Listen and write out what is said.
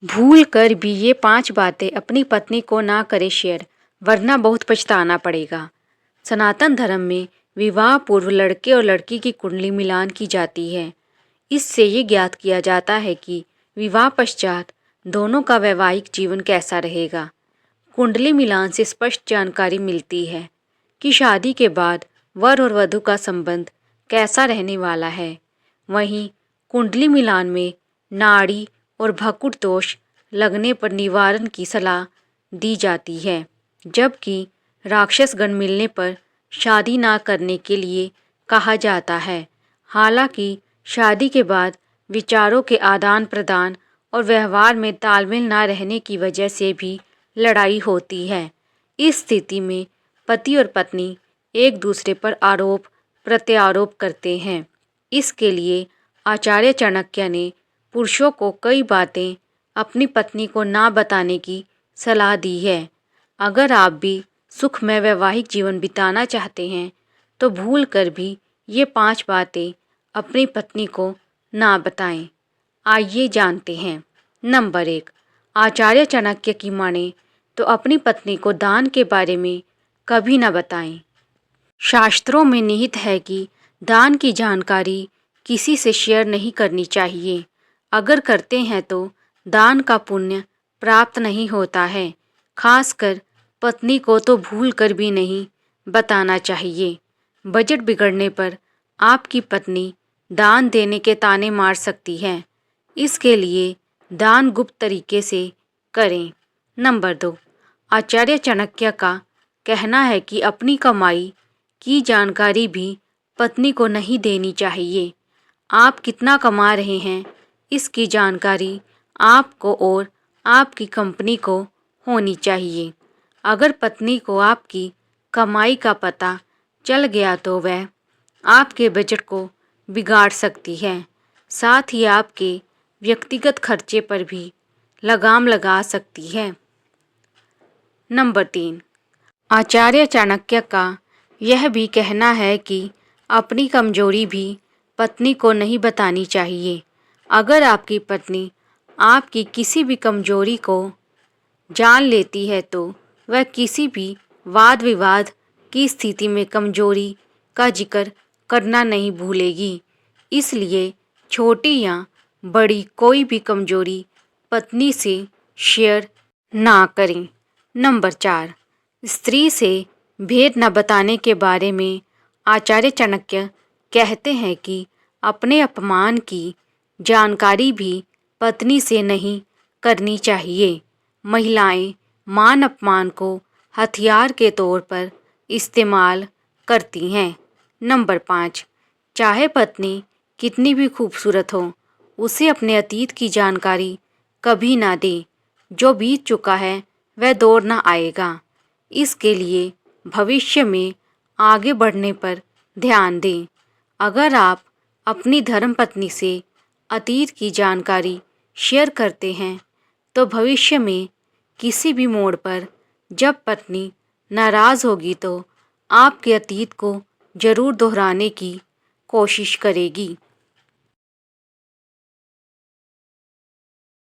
भूल कर भी ये 5 बातें अपनी पत्नी को ना करें शेयर, वरना बहुत पछताना पड़ेगा। सनातन धर्म में विवाह पूर्व लड़के और लड़की की कुंडली मिलान की जाती है। इससे ये ज्ञात किया जाता है कि विवाह पश्चात दोनों का वैवाहिक जीवन कैसा रहेगा। कुंडली मिलान से स्पष्ट जानकारी मिलती है कि शादी के बाद वर और वधू का संबंध कैसा रहने वाला है। वहीं कुंडली मिलान में नाड़ी और भकुट दोष लगने पर निवारण की सलाह दी जाती है, जबकि राक्षस गण मिलने पर शादी ना करने के लिए कहा जाता है। हालांकि शादी के बाद विचारों के आदान प्रदान और व्यवहार में तालमेल ना रहने की वजह से भी लड़ाई होती है। इस स्थिति में पति और पत्नी एक दूसरे पर आरोप प्रत्यारोप करते हैं। इसके लिए आचार्य चाणक्य ने पुरुषों को कई बातें अपनी पत्नी को ना बताने की सलाह दी है। अगर आप भी सुखमय वैवाहिक जीवन बिताना चाहते हैं तो भूल कर भी ये 5 बातें अपनी पत्नी को ना बताएं। आइए जानते हैं। नंबर 1, आचार्य चाणक्य की माने तो अपनी पत्नी को दान के बारे में कभी ना बताएं। शास्त्रों में निहित है कि दान की जानकारी किसी से शेयर नहीं करनी चाहिए। अगर करते हैं तो दान का पुण्य प्राप्त नहीं होता है। खासकर पत्नी को तो भूल कर भी नहीं बताना चाहिए। बजट बिगड़ने पर आपकी पत्नी दान देने के ताने मार सकती है। इसके लिए दान गुप्त तरीके से करें। नंबर 2, आचार्य चाणक्य का कहना है कि अपनी कमाई की जानकारी भी पत्नी को नहीं देनी चाहिए। आप कितना कमा रहे हैं इसकी जानकारी आपको और आपकी कंपनी को होनी चाहिए। अगर पत्नी को आपकी कमाई का पता चल गया तो वह आपके बजट को बिगाड़ सकती है। साथ ही आपके व्यक्तिगत खर्चे पर भी लगाम लगा सकती है। नंबर 3, आचार्य चाणक्य का यह भी कहना है कि अपनी कमजोरी भी पत्नी को नहीं बतानी चाहिए। अगर आपकी पत्नी आपकी किसी भी कमजोरी को जान लेती है तो वह किसी भी वाद विवाद की स्थिति में कमजोरी का जिक्र करना नहीं भूलेगी। इसलिए छोटी या बड़ी कोई भी कमजोरी पत्नी से शेयर ना करें। नंबर 4, स्त्री से भेद न बताने के बारे में आचार्य चाणक्य कहते हैं कि अपने अपमान की जानकारी भी पत्नी से नहीं करनी चाहिए। महिलाएं मान अपमान को हथियार के तौर पर इस्तेमाल करती हैं। नंबर 5, चाहे पत्नी कितनी भी खूबसूरत हो, उसे अपने अतीत की जानकारी कभी ना दे। जो बीत चुका है वह दौड़ ना आएगा। इसके लिए भविष्य में आगे बढ़ने पर ध्यान दें। अगर आप अपनी धर्मपत्नी से अतीत की जानकारी शेयर करते हैं तो भविष्य में किसी भी मोड़ पर जब पत्नी नाराज़ होगी तो आपके अतीत को जरूर दोहराने की कोशिश करेगी।